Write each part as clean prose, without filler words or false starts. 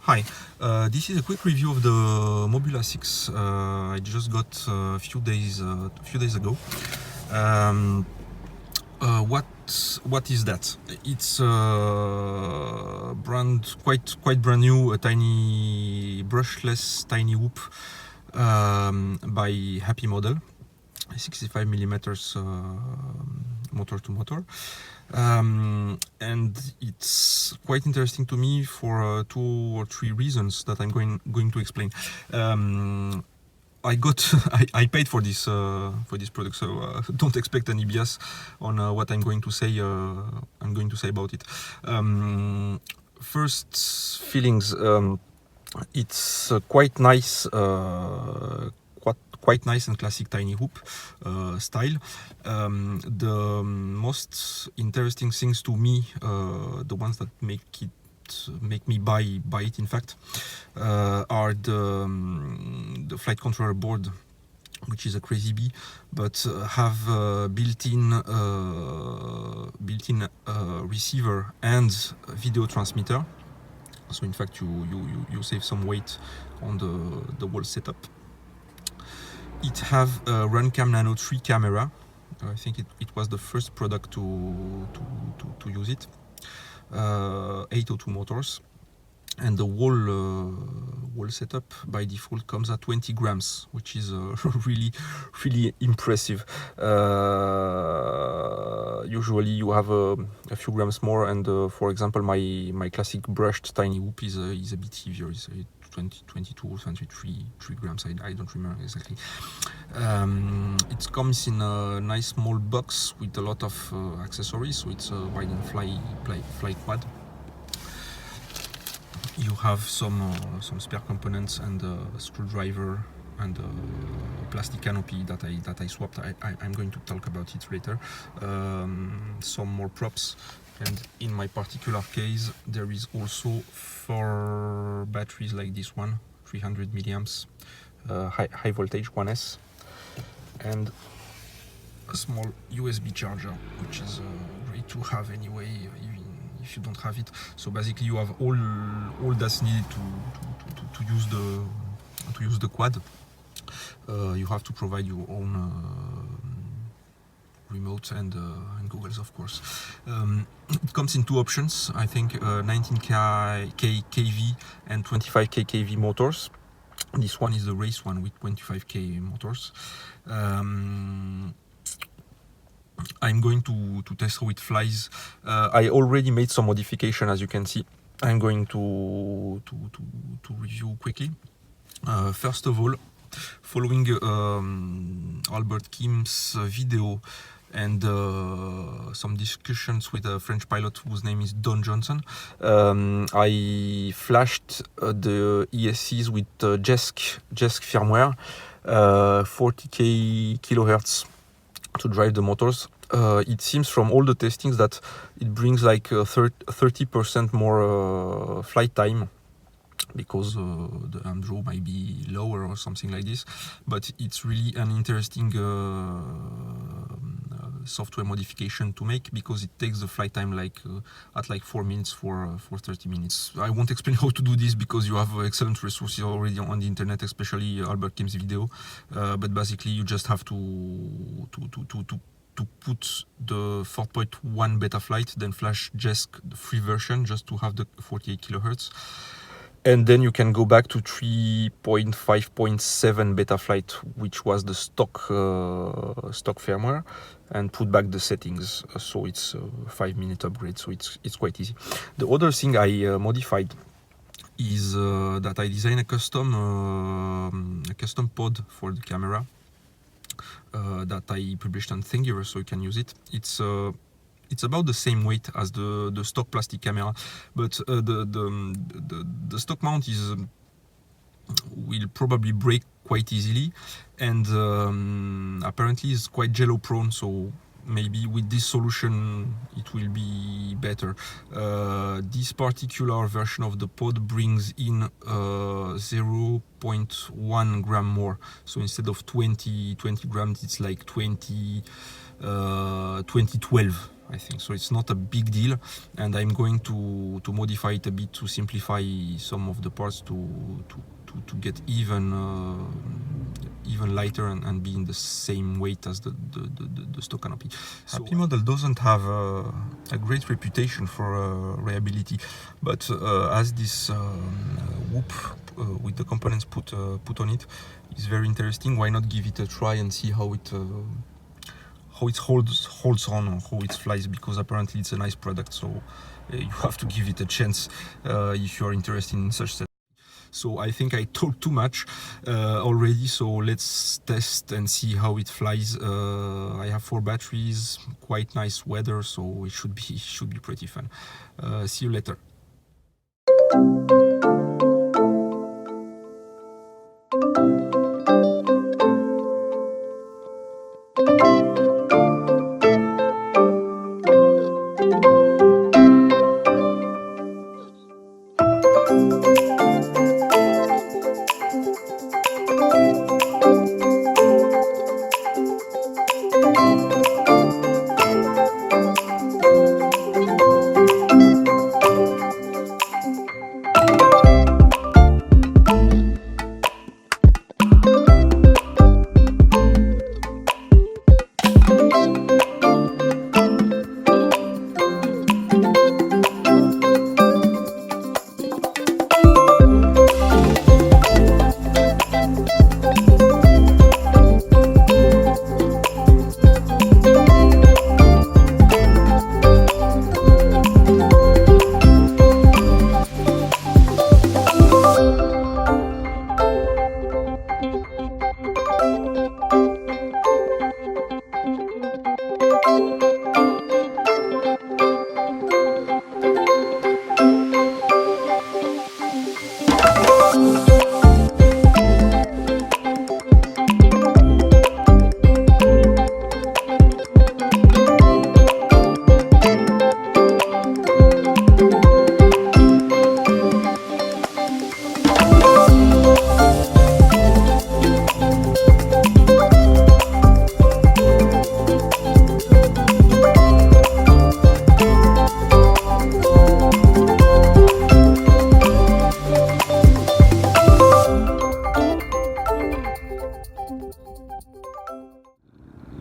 Hi, this is a quick review of the Mobula 6 I just got a few days ago. What is that? It's quite brand new, a tiny brushless tiny whoop by HappyModel, 65mm motor to motor. And it's quite interesting to me for 2 or 3 reasons that I'm going to explain. I paid for this product, so don't expect any bias on what I'm going to say. About it. First feelings. It's quite nice. Quite nice and classic tiny hoop style. The most interesting things to me, the ones that make me buy it in fact, are the flight controller board, which is a crazy bee, but have built-in receiver and video transmitter. So in fact you save some weight on the whole setup. It have a RunCam Nano3 camera. I think it was the first product to use it. 802 motors, and the whole setup by default comes at 20 grams, which is really impressive. Usually you have a few grams more, and for example my classic brushed tiny whoop is a bit heavier. It's 22 or 23 grams. I don't remember exactly. It comes in a nice small box with a lot of accessories, so it's a ride and fly quad. You have some spare components and a screwdriver and a plastic canopy that I swapped. I'm going to talk about it later. Some more props, and in my particular case there is also 4 batteries like this one, 300 milliamps, high voltage 1S, and a small USB charger, which is great to have anyway, even if you don't have it. So basically you have all that's needed to use the quad. You have to provide your own remote and goggles, of course. It comes in 2 options, I think, 19K kV and 25K kV motors. This one is the race one with 25K motors. I'm going to test how it flies. I already made some modification, as you can see. I'm going to review quickly. First of all, following Albert Kim's video and some discussions with a French pilot whose name is Don Johnson, I flashed the ESCs with JESC firmware, 40K kilohertz to drive the motors. It seems from all the testings that it brings like 30% more flight time, because the Andro might be lower or something like this, but it's really an interesting software modification to make, because it takes the flight time at 4 minutes for 30 minutes. I won't explain how to do this because you have excellent resources already on the internet, especially Albert Kim's video, but basically you just have to put the 4.1 beta flight, then flash JESC, the free version, just to have the 48 kilohertz. And then you can go back to 3.5.7 beta flight, which was the stock firmware, and put back the settings. So it's a 5-minute upgrade, so it's quite easy. The other thing I modified is that I designed a custom pod for the camera that I published on Thingiverse, so you can use it. It's it's about the same weight as the stock plastic camera, but the stock mount is will probably break quite easily, and apparently is quite jello prone, so maybe with this solution it will be better. This particular version of the pod brings in 0.1 gram more, so instead of 20 grams it's like 2012, I think. So it's not a big deal, and I'm going to modify it a bit to simplify some of the parts to get even lighter and be in the same weight as the stock canopy. So HappyModel doesn't have a great reputation for reliability, but as this whoop with the components put on it is very interesting, why not give it a try and see how it holds on, or how it flies, because apparently it's a nice product, so you have to give it a chance if you are interested in such setup. So I think I talked too much already, so let's test and see how it flies. I have 4 batteries, quite nice weather, so it should be pretty fun. See you later.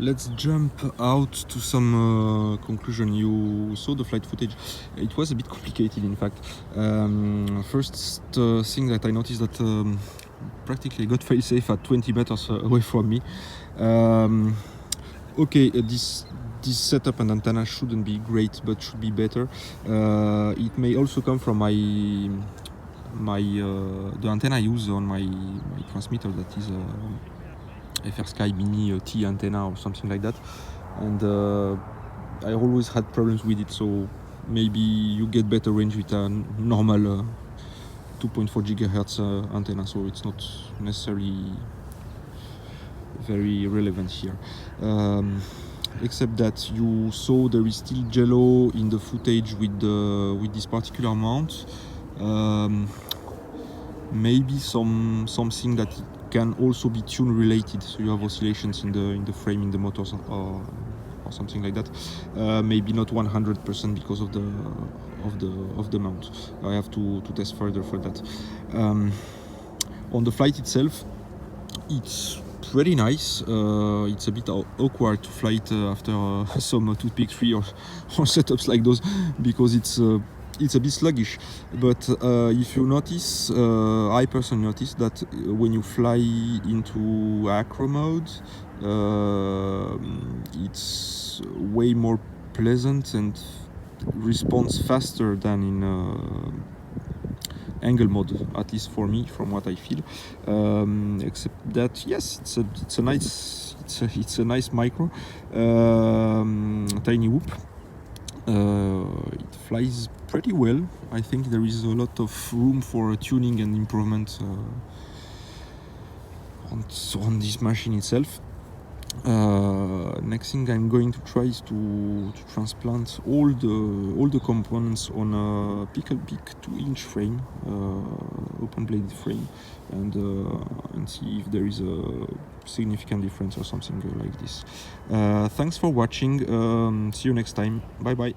Let's jump out to some conclusion. You saw the flight footage. It was a bit complicated, in fact. First thing that I noticed that practically got fail-safe at 20 meters away from me. Okay, this setup and antenna shouldn't be great, but should be better. It may also come from the antenna I use on my transmitter, that is FrSky Mini T antenna or something like that, and I always had problems with it, so maybe you get better range with a normal 2.4 GHz antenna, so it's not necessarily very relevant here. Except that you saw there is still jello in the footage with this particular mount. Maybe something that can also be tune related, so you have oscillations in the frame, in the motors, or something like that. Maybe not 100% because of the mount. I have to test further for that. On the flight itself, it's pretty nice. It's a bit awkward to fly it after some toothpick 3 or setups like those, because it's a bit sluggish, but if you notice, I personally notice that when you fly into acro mode, it's way more pleasant and responds faster than in angle mode, at least for me, from what I feel. Except that, yes, it's a nice micro, tiny whoop. It flies pretty well. I think there is a lot of room for tuning and improvement on this machine itself. Next thing I'm going to try is to transplant all the components on a pickle-pick 2-inch frame, open-bladed frame, and see if there is a significant difference or something like this. Thanks for watching. See you next time. Bye bye.